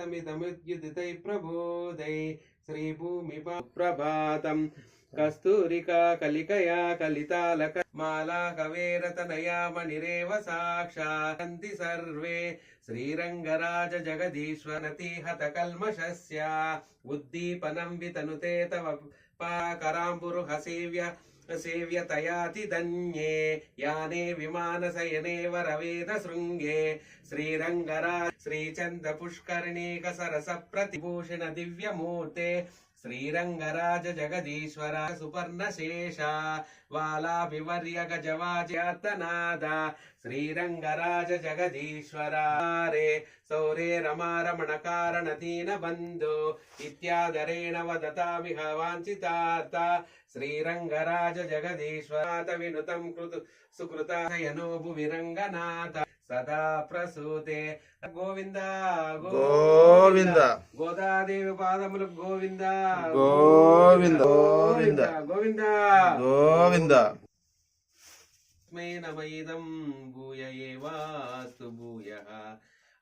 मिदमुद्युदितै प्रबोधै श्रीभूमिपा प्रभातं कस्तूरिका कलिकया कलितालक माला कवेरतनया मणिरेव साक्षान्ति सर्वे श्रीरंगराज जगदीश्वरतिहत कल्मषस्य उद्दीपनं वितनुते तव कराम्बुरुहसेव्य सेव्यतयाति धन्ये याने विमानशयने वरवेद शृंगे श्रीरंगराज श्रीचंद पुष्करणीक सरस प्रतिभूषण दिव्यमूर्ते श्रीरंगराज जगदीश्वर सुपर्णशेषा वालाभिवर्य गजवाजनादा श्रीरंगराज जगदीश्वरारे सौरे रमारमण कारण दीन बंधु इत्यादरेण वदतामिह वाञ्छितार्था श्रीरंगराज जगदीश्वरात विनुतं कृतु सुकृतायनो भुविरंगनाथ सदा प्रसूते गोविंद गोविंद गोदादेवी पादमुल गोविंद गोविंद गोविंद गोविंद गोविंद मै नमैदं भूय एवास्तु भूयः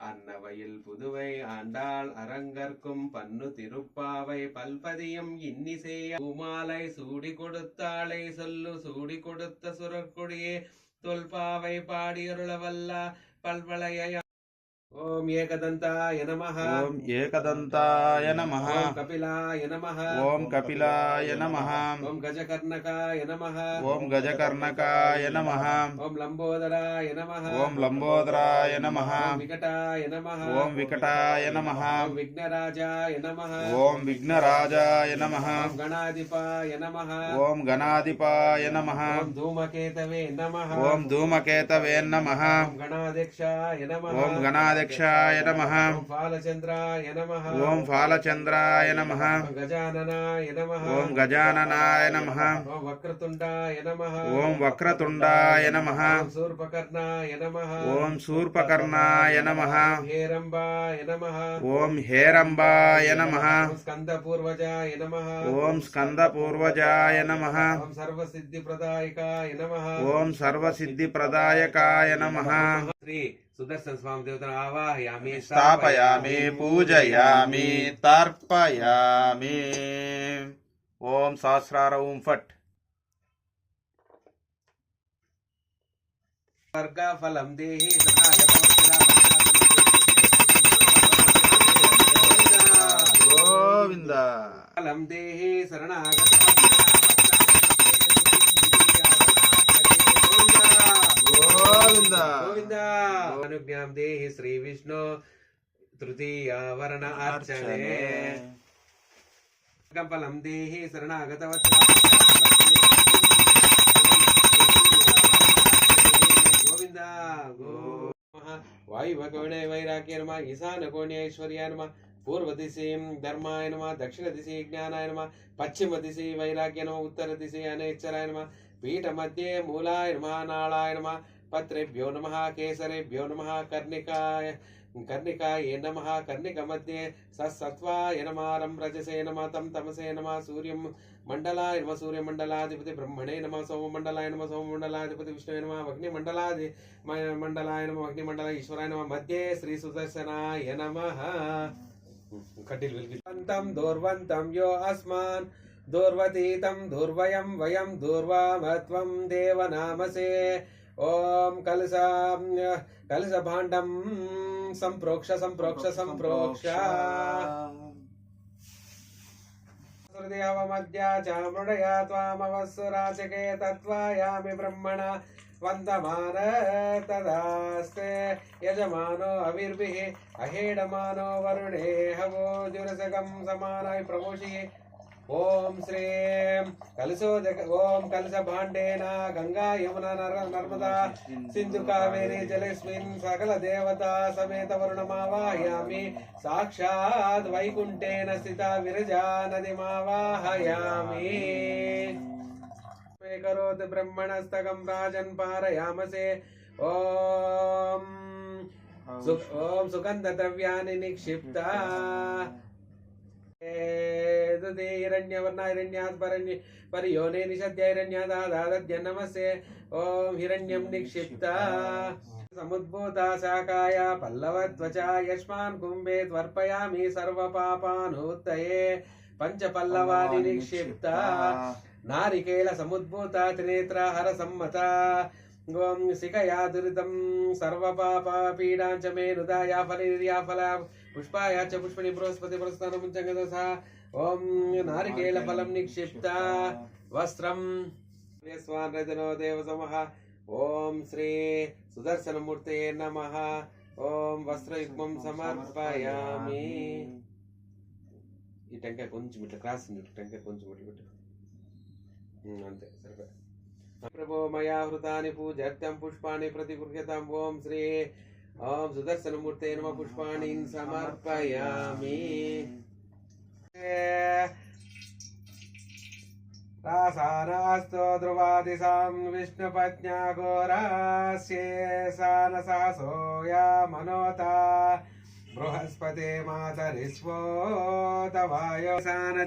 அன்னவயில் புதுவை ஆண்டாள் அரங்கற்கும் பன்னு திருப்பாவை பல்பதியம் இன்னிசேய பூமாலை சூடி கொடுத்தாளை சொல்லு சூடி கொடுத்த சுரற்கொடியே தொல்பாவை பாடியருளவல்ல பல்வளைய ओम एकदंताय नमः ओम एकदंताय नमः ओम कपिलाय नमः ओम कपिलाय नमः ओम गजकर्णकाय नमः ओम गजकर्णकाय नमः ओम लंबोदराय नमः ओम लंबोदराय नमः ओम विकटाय नमः ओम विकटाय नमः ओम विघ्नराजाय नमः ओम विघ्नराजाय नमः ओम गणाधिपाय नमः ओम गणाधिपाय नमः ओम धूमकेतवे नमः ओम धूमकेतवे नमः ओम गणाध्यक्षाय नमः ओम गणाध्यक्षाय नमः ओम फालचंद्राय नमः ओम फालचंद्राय नमः ओम गजाननाय नमः ओम गजाननाय नमः ओम वक्रतुंडाय नमः ओम वक्रतुंडाय नमः ओम शूर्पकर्णाय नमः ओम शूर्पकर्णाय नमः हेरंबाय नमः ओम हेरंबाय नमः ओम स्कंदपूर्वजाय नमः ओम स्कंदपूर्वजाय नमः ओम सर्वसिद्धिप्रदायकाय नमः ओम सर्वसिद्धिप्रदायकाय नमः श्री सुदर्शन स्वामी देवता आवाहयामि स्थापयामि पूजयामि तर्पयामि ओम सहस्रार ओम फट वर्गफलं देहि गोविंद फलं देहि शरणागत गोविंद गोविंद अनुज्ञां देहि श्री विष्णु तृतीय वर्ण अर्चने फलं देहि शरणागत गोविंद वायुव कोणे वैराग्य नमः ईशान कोणे ऐश्वर्य नमः पूर्व दिशे धर्माय नमः दक्षिण दिशे ज्ञानाय नमः पश्चिम दिशे वैराग्य नमः उत्तर दिशे अनेच्छराय नमः पीठ मध्ये मूलाय नमः नालाय नमः पत्रेभ्यो नमः केसरेभ्यो नमः कर्णिकाय नमः कर्णिक मध्ये सत्वाय नमः रजसे नमः तमसे नमः सूर्यं मंडलाय नमः सूर्यमंडलाधिपति ब्रह्मणे नमः सोममंडलाय नमः सोममंडलाधिपति विष्णुवे नमः अग्निमंडलाय नमः अग्निमंडल ईश्वराय नमः मध्ये श्री सुदर्शनाय नमः कटिलवन्तं दूर्वन्तं यो अस्मान् दूर्वतीतं दूर्वयं वयं दूर्वामत्वं देवनामसे ओम कलशभाण्डं संप्रोक्ष हृदयवमद्या चामृडया त्वामवस्सुराचके तत्त्वायामि ब्रह्मणा वन्दमान तदास्ते यजमानो अविर्भिः अहेडमानो वरुणे हवो जुरसगं समानाय प्रमोषि ओम श्रीं ओम कलश भाण्डेन गंगा यमुना नर्मदा सिंधु कावेरी जलेस्मिन् सकल देवता समेत वरुणमावाहयामि साक्षात् वैकुंठेन स्थिता विरजा नदीमावाहयामि करोति ब्रह्मणस्तकं राजन् पारयामसे ओम सुगंध द्रव्यानि निक्षिप्ता हिरण्यवर्णाहिरण्यात्परण्य परियोने निषद्यैरण्यादादादद्य नमस्ते ओम हिरण्यं निक्षिप्ता समुद्भूता शाखाय पल्लवत्वचा यस्मान् कुम्भे त्वर्पयामि सर्वपापानुत्तये पंचपल्लवानि निक्षिप्ता नारिकेल समुद्भूता त्रिनेत्रा हरसम्मता गों सिकया दुरितं सर्वपापपीडां च मे नुदाया फलिर्या फला पुष्पाया च पुष्पणि बृहस्पति पुरस्तानमुञ्चङ्गदसा ओम नारिकेल फलं निक्षिप्ता वस्त्रं स्वानरदनो देवसमः ओम श्री सुदर्शनमूर्ते नमः ओम वस्त्रयुग्मं समर्पयामि ఈ టెంకాయ కొంచెం ఇట్లా క్రాస్ టెంకాయ కొంచెం ఇట్లా పెట్టు అంతే సరిపోయి ప్రభో మయా హృతాని పూజత్యం పుష్పాణి ప్రతిగృహ్యతాం ఓం శ్రీ ఓం సుదర్శనమూర్తే నమః పుష్పాణి సమర్పయామి రాసానాస్తో ధ్రువాదిశాం విష్ణుపత్న్యా ఘోరాస్యేసానసహసోయా మనోతా बृहस्पते मातरिस्वोतवायोसान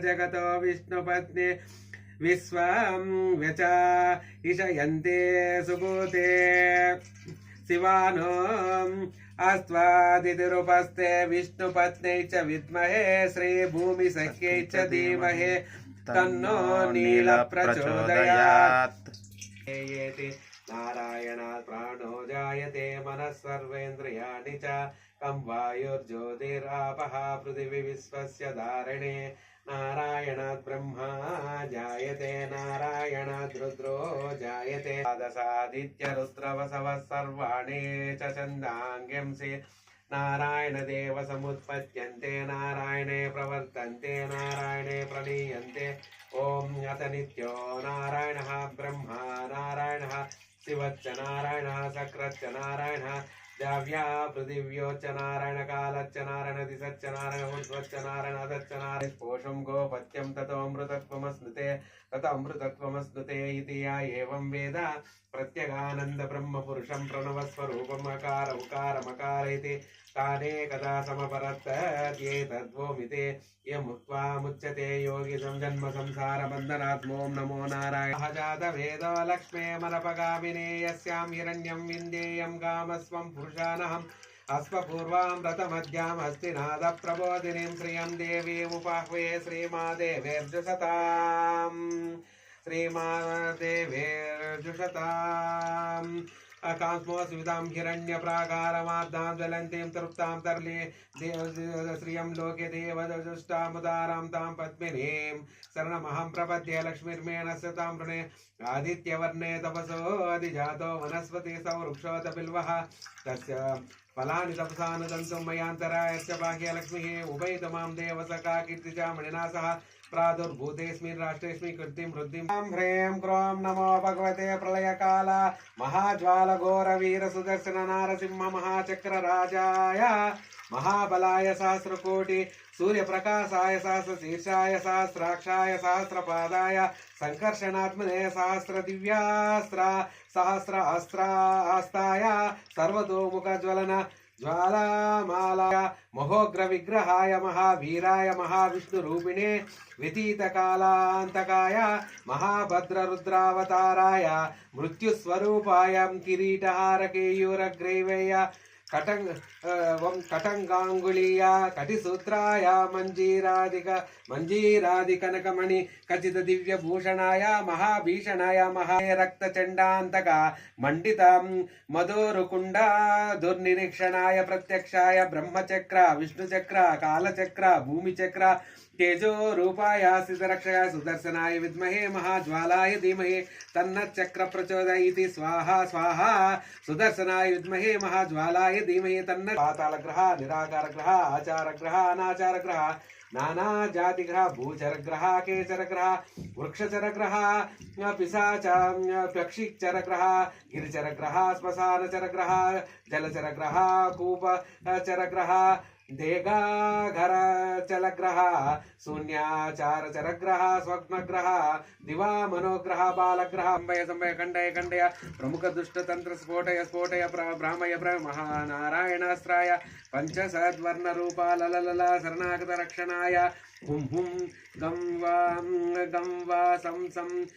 जगतो विष्णुपत्नी विश्वं व्यचा इषयन्ते सुभूते शिवानो अस्त्वादितिरुपस्ते विष्णुपत्न्यै च विद्महे श्रीभूमिसख्यै च धीमहि तन्नो नीलप्रचोदयात् नारायणात् प्राणो जायते मनः सर्वेन्द्रियाणि च कं वायुर्ज्योतिरापः पृथिवी विश्वस्य धारिणे नारायणात् ब्रह्मा जायते नारायणात् रुद्रो जायते द्वादशादित्यरुद्रवसवः सर्वाणि च छन्दांसि नारायणदेव समुत्पद्यन्ते नारायणे प्रवर्तन्ते नारायणे प्रलीयन्ते ॐ अथ नित्यो नारायणः ब्रह्मा नारायणः शिवश्च नारायणः सक्रश्च नारायणः द्रव्या पृथिव्योच्च नारायण कालच्च नारायण दिशच्च नारायण उद्वच्च नारायण अदच्च नारायण पोषं गोपत्यं ततोऽमृतत्वमस्नुते ततोऽमृतत्वमस्नुते इति या एवं वेद प्रत्यगानन्द ब्रह्मपुरुषं प्रणवस्वरूपम् अकार उकारमकार इति तानेकदा समपरत्येतद्वोमिते यमुक्त्वा मुच्यते योगी जन्म संसार बन्धनात् ॐ नमो नारायण जात वेदो लक्ष्मे मनपगामिने यस्यां हिरण्यं विन्देयं कामस्वं पुरुषानहम् अस्मपूर्वां व्रतमद्याम् हस्तिनाद प्रबोधिनीं श्रियं देवीमुपाह्वे श्रीमादेवेर्जुषताम् श्रीमादेवेर्जुषताम् कास्मोऽस्वितां हिरण्यप्राकारमाब्दां ज्वलन्तीं तृप्तां तरले श्रियं लोके देवदजुष्टामुदारां तां पद्मिनीं शरणमहं प्रपद्ये लक्ष्मीर्मेण सतां वृणे आदित्यवर्णे तपसो अधिजातो वनस्पति सौवृक्षोत बिल्वः तस्य फलानि तपसानुदन्तुं मयान्तरायश्च भाग्यलक्ष्मीः उभयतमां देवसखा कीर्तिजा मणिना सह प्रादुर्भूतेऽस्मिन् राष्ट्रेऽस्मिन् कीर्तिं वृद्धिं ह्रीं क्रों नमो भगवते प्रलयकाल महाज्वालघोरवीर सुदर्शन नारसिंह महाचक्रराजाय महाबलाय सहस्रकोटि सूर्यप्रकाशाय सहस्रशीर्षाय सहस्राक्षाय सहस्रपादाय संकर्षणात्मने सहस्रदिव्यास्त्र सहस्रास्त्रास्ताय सर्वतोमुखज्वलन ज्वालामालाय महोग्र विग्रहाय महावीराय महाविष्णुरूपिणे व्यतीतकालान्तकाय महाभद्ररुद्रावताराय मृत्युस्वरूपाय किरीटहारकेयूरग्रीवेय कटंगांगुलीय कटिसूत्राय मंजीरादिकनकमणि कचित दिव्यभूषणाय महाभीषणाय महारक्तचंडान्तक मंडित मधुरुकुंड दुर्निरीक्षणाय प्रत्यक्षाय ब्रह्मचक्र विष्णुचक्र कालचक्र भूमिचक्र तेजो रूपाय सिद्धरक्षाय सुदर्शनाय विद्महे महाज्वालाय धीमहि तन्नच्चक्र प्रचोदयति स्वाहा स्वाहा सुदर्शनाय विद्महे महाज्वालाय धीमहि तन्न पाताल ग्रह निराकार ग्रह आचार ग्रह अनाचार ग्रह नाना जाति ग्रह भूचर ग्रह केचर ग्रह वृक्षचर ग्रह पिशाच पक्षिचर ग्रह गिरिचर ग्रह श्मशानचर ग्रह जलचर ग्रह कूपचर ग्रह దేగాఘర చలగ్రహ శూన్యాచార చరగ్రహ స్వప్నగ్రహ దివా మనోగ్రహ బాలగ్రహ అంబయ సంబయ ఖండయ ఖండయ ప్రముఖ దుష్టతంత్ర స్ఫోటయ స్ఫోటయ భ్రామయ మహానారాయణాస్త్రాయ పంచసద్వర్ణ రూప లలల శరణాగత రక్షణాయ హుం హుం గం వా సం సం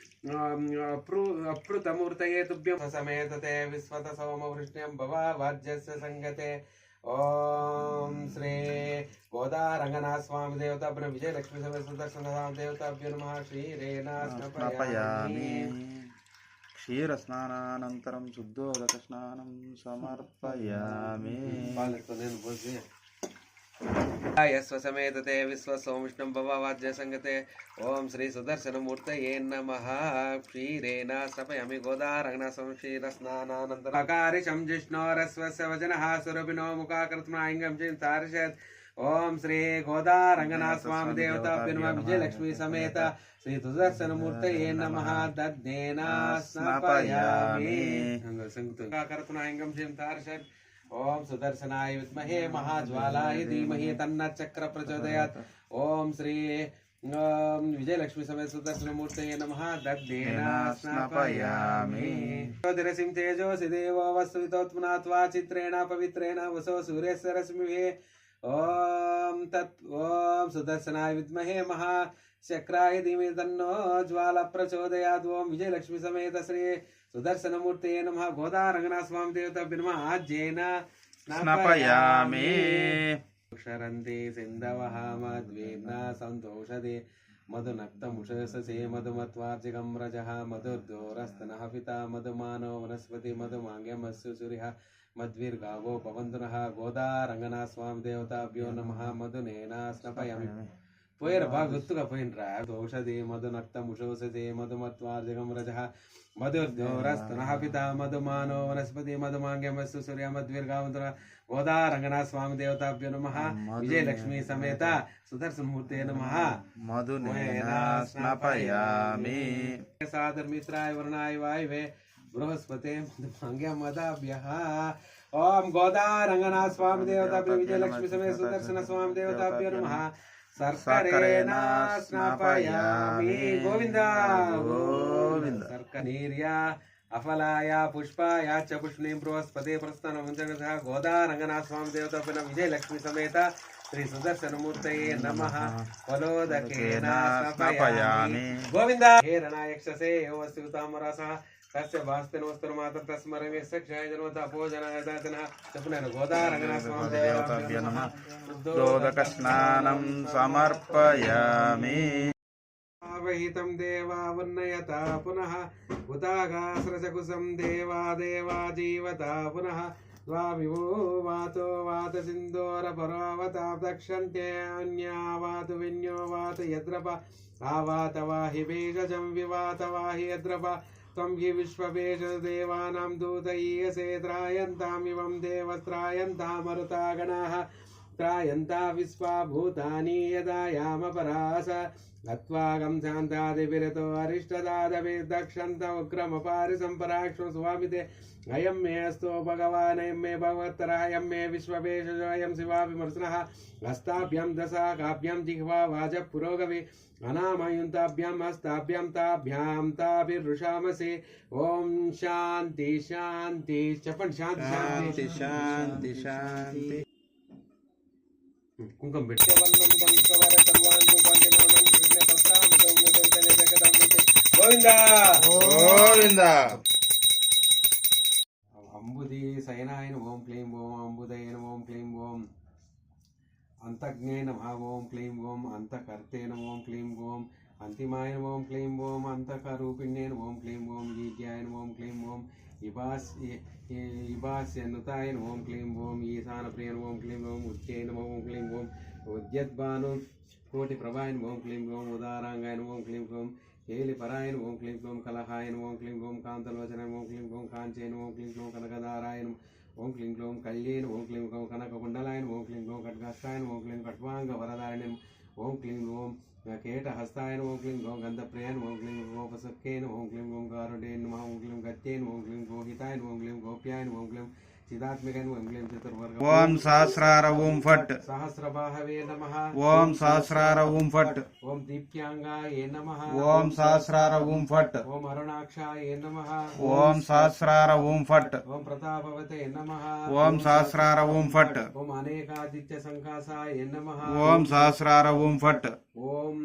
అప్రుతమూర్తయే తుభ్యం సమేతతే విశ్వత సోమ వృష్ణ్యం భవ వాజ్యస్య సంగతే ఓం శ్రీ గోదారంగనాథ స్వామి దేవతాభ్య విజయలక్ష్మి సమేత సుదర్శన స్వామి దేవతాభ్యో నమః శ్రీరేణ స్నాపయామి క్షీరస్నానానంతరం శుద్ధోదక స్నానం సమర్పయామి స్వసమేతతే విశ్వసోమిష్ణం భవవాద్య సంగతే ఓం శ్రీ సుదర్శన మూర్తయే నమః క్షీరేణ స్నపయామి గోదారంగన సంక్షీర స్నానానంతరకారిషం జిష్ణోరస్వస్య వజనః సురభినో ముఖాకృత్మాయింగం చింతారిషత్ ఓం శ్రీ గోదారంగనాథ స్వామి దేవతాభ్యో నమః విజయలక్ష్మి సమేత శ్రీ సుదర్శన మూర్తయే నమః దద్దేనా స్నపయామి ముఖాకృత్మాయింగం చింతారిషత్ ఓం సుదర్శనాయ విద్మహే మహాజ్వాలాయ ధీమహి తన్న చక్ర ప్రచోదయాత్ ఓం శ్రీ విజయలక్ష్మి సమేత సుదర్శనమూర్తయే నమః దద్దేనా స్నాపయామి జ్యోతిరసిం తేజోసి దేవో వస్తువితోత్మనాత్వా చిత్రేణ పవిత్రేణ వసో సూర్యస్య రశ్మిభిః ఓం సుదర్శనాయ విద్మహే మహాచక్రాయ ధీమహి తన్నో జ్వాల ప్రచోదయాత్ ఓం విజయలక్ష్మి సమేత శ్రీ సుదర్శనమూర్తయే నమః గోదారంగనాథ స్వామి దేవతాభ్యో నమః ఆజ్యేన స్నాపయామి క్షరంతి సింధవః మద్వేన సంతోషదే మధునక్తముషసే మధుమత్వార్జికం రజః మధుర్దోరస్తనః పితా మధుమానో వనస్పతి మధుమాంగ్యమస్సు సూర్యః మద్విర్గావో పవంతునః గోదారంగనాథ స్వామి దేవతాభ్యో నమః మధునేన స్నపయామి పోయారు బాగా గుర్తుగా పోయినరా ఔషధి మధునక్తముషోసే మధుమత్వార్జకం రజః మధుర్దోరస్తనః పితా మధుమానో వనస్పతి మధుమాంగ్యమస్సు సూర్య మద్విర్గావంతున గోదారంగనాథ స్వామి దేవతాభ్యో నమః విజయలక్ష్మి సమేత సుదర్శనమూర్తే నమః మధునేన స్నాపయామి సాధర్మిత్రాయ వరుణాయ వాయువే బృహస్పతే మధుమాంగ్యమదాభ్యః ఓం గోదారంగనాథ స్వామి దేవతాభ్యో విజయలక్ష్మి సమేత సుదర్శన స్వామి దేవతాభ్యో నమః సర్కరేణ స్నాపయామి గోవింద గోవింద సర్కనీర్య అఫలాయ పుష్పాయ చ పుష్ణీం బృహస్పతి ప్రస్థాన గోదారంగనాథ స్వామి దేవతాభ్యో నమః విజయలక్ష్మి సమేత శ్రీ సుదర్శనమూర్తయే నమః ఫలోదకేన స్నాపయామి గోవింద హేరణాయక్షసే యోవస్యుతామరసః తస్య భాస్తిన వస్తుర్మాత తస్మరమే సక్షాయ జన్మత అపోజనాయ దాతన చెప్పినారు గోదారంగనాథ స్వామి దేవతాభ్యో నమః శుద్ధోదక స్నానం సమర్పయామి ఆవహితం దేవా ఉన్నయత పునః ఉతాగాస్రజకుసం దేవా దేవా జీవత పునః ద్వావివో వాతో వాత సింధోర పరావతా దక్షంత్యన్యావాతు విన్యో వాత యద్రప ఆవాత వాహి బీజజం వివాత వాహి యద్రప త్వం హి విశ్వవేషదేవానాం దూతయీయసే త్రాయంతామివం దేవస్త్రాయంతామరుతాగణాః త్రాయంతా విశ్వా భూతాని యదా యామపరాస గత్వాగం శాంతాదివిరతో అరిష్టదాదవిర్దక్షంత ఉగ్రమపారి సంపరాక్ష్మ స్వామితే అయం మే అస్తో భగవాన్ అయం మే భగవత్తరః అయం మే విశ్వవేషజో అయం శివాభిమర్శనః హస్తాభ్యాం దశాకాభ్యాం జిహ్వా వాజః పురోగవి అనామయుంతాభ్యాం హస్తాభ్యాం తాభ్యాం తాభిర్రుషామసే ఓం శాంతి శాంతి చెప్పండి శాంతి శాంతి శాంతి శాంతి కుంకుమ పెట్టి గోవిందా గోవింద అంబుది సైనాయన ఓం క్లీం ఓం అంబుదయన ఓం క్లీం ఓం అంతజ్ఞేన ఓం క్లీం ఓం అంతకర్తేన ఓం క్లీం ఓం అంతిమాయన ఓం క్లీం ఓం అంతకరూపిణ్యేన ఓం క్లీం ఓం ఈజ్యాయన ఓం క్లీం ఓం ఇబాస్యనుతాయన ఓం క్లీం ఓం ఈశానప్రియన ఓం క్లీం ఓం ఉచ్చేన ఓం క్లీం ఓం ఉద్యద్భాను కోటి ప్రభాయన ఓం క్లీం ఓం ఉదారాంగాయన ఓం క్లీం ఓం కేలిపరాయన ఓం క్లీం ఓం కలహాయన ఓం క్లీం ఓం కాంతలోచన ఓం క్లీం ఓం కాంచేన ఓం క్లీం ఓం కనకదారాయన ఓం క్లీం ఓం కళ్యేన ఓం క్లీం ఓం కనకకుండలాయన ఓం క్లీం ఓం ఖడ్గాస్త్రాయన ఓం క్లీం ఖడ్వాంగ వరదాయన ఓం క్లీం ఓం కేటహస్తాయన ఓం క్లీం ఓం గంధప్రియాయన ఓం క్లీం గోపసఖ్యేన ఓం క్లీం ఓం గారుడేన ఓం క్లీం గత్యేన ఓం క్లీం గోహితాయన ఓం క్లీం గోప్యాయన ఓం క్లీం चिदात्मिकाय नमः क्लीं चतुर्वर्ग ఓం సహస్రార ఓం ఫట్ सहस्रबाहवे नमः ఓం సహస్రార ఓం ఫట్ ओम दीप्यांगाय नमः ఓం సహస్రార ఓం ఫట్ ओम अरुणाक्षाय नमः ఓం సహస్రార ఓం ఫట్ ओम प्रतापवते नमः ఓం సహస్రార ఓం ఫట్ ओम अनेकादित्य संकासाय नमः ఓం సహస్రార ఓం ఫట్ ओम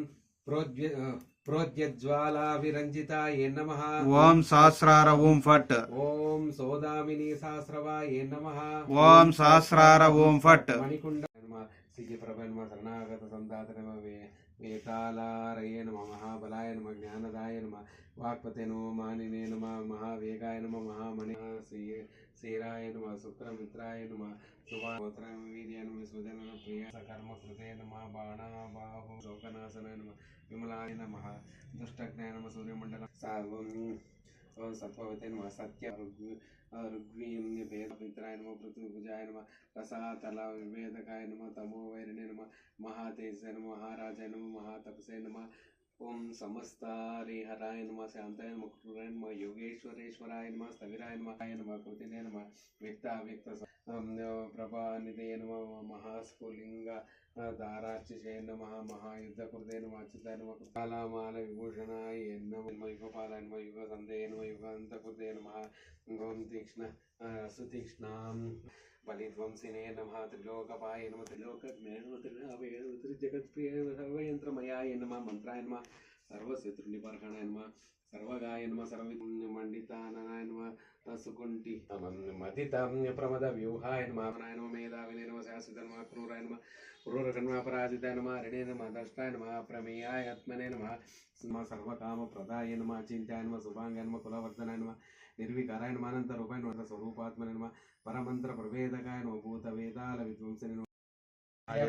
प्रोद्यज्वाला विरंजिताय नमः ఓం సహస్రార ఓం ఫట్ ओम सौदामिनी सहस्रवाय नमः ఓం సహస్రార ఓం ఫట్ मणिकुंड नमः सिजप्रभ नमः शरणागत संदात नमः वेतालारये नमः महाबलाय नमः ज्ञानदाय नमः वाक्पते नमः मानिने नमः महावेगाय नमः महामणि श्रीराय नमः शुक्रमित्राय नमः सुभागोत्राय नमः वीर्याय नमः सुजन प्रिय सकर्म कृते नमः बाणाबाहु शोकनाशनाय नमः विमलाय नमः दुष्टज्ञाय नमः सूर्यमंडल सत्ववते नमः सत्य ऋग्वीम्य भेदमित्राय नमः पृथ्वीभुजाय नमः रसातल विभेदकाय नमः तमो वैरिणे नमः महातेजसे नमः महाराजाय नमः महातपसे नमः ओम समस्तारिहराय नमः शांताय नमः क्रूराय नमः योगेश्वरेश्वराय नमः स्थविराय नमः कृतिने नमः व्यक्ताव्यक्त प्रभानिधे नमः महास्फुलिंग दाराचिषे नमः महायुद्धकृते नमः अच्युताय नमः कालामाल विभूषणाय नमः युगपालाय नमः युगसन्धे नमः युगान्तकृते नमः ओम तीक्ष्ण सुतीक्ष्णां बलिध्वंसिने नमः त्रिलोकपाय नमः त्रिलोकज्ञाय नमः त्रिनाभये नमः त्रिजगत्प्रियाय नमः सर्वयन्त्रमयाय नमः मंत्राय नमः सर्वशत्रुनिवारणाय नमः सर्वगाय नमः सर्वमण्डिताननाय नमः सुकुण्ठी मदितं प्रमदव्यूहाय नमः नमः मेधाविने नमः शाश्वताय नमः क्रूराय नमः क्रूरकन्वापराजिताय नमः हरिणे नमः दष्टाय नमः प्रमेयाय आत्मने नमः सर्वकामप्रदाय नमः चिन्ताय नमः शुभांगाय नमः कुलवर्धनाय नमः निर्विकाराय नमः अनन्तरूपाय नमः स्वरूपात्मने नमः परमंत्र प्रभेदकाय नमः भूतवेदाल विध्वंसने नमः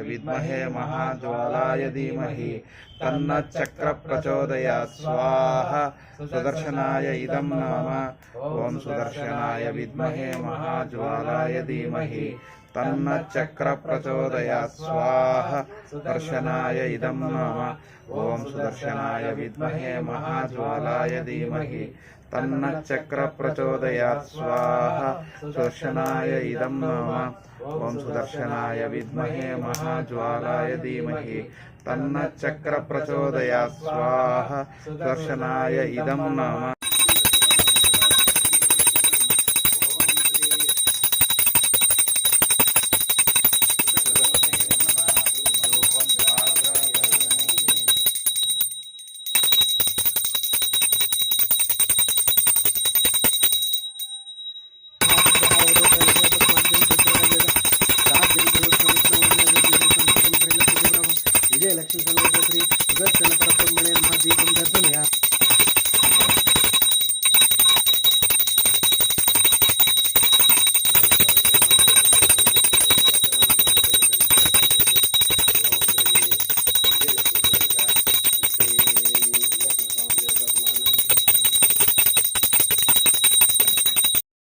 विद्महे महाज्वालाय धीमहि तन्नच्चक्र प्रचोदयात् स्वाहा सुदर्शनाय इदं नमः ओम सुदर्शनाय विद्महे महाज्वालाय धीमहि तन्नच्चक्र प्रचोदयात् स्वाहा सुदर्शनाय इदं नमः ओम सुदर्शनाय विद्महे महाज्वालाय धीमहि तन्नच्चक्र प्रचोदयात् स्वाहा सुदर्शनाय इदं नमः ओम सुदर्शनाय विद्महे महाज्वालाय धीमहि तन्नच्चक्र प्रचोदयात् स्वाहा सुदर्शनाय इदं नमः विजय लक्ष्मी संगत श्री सुदर्शन परब्रह्मणे नमः दीपं दर्शनं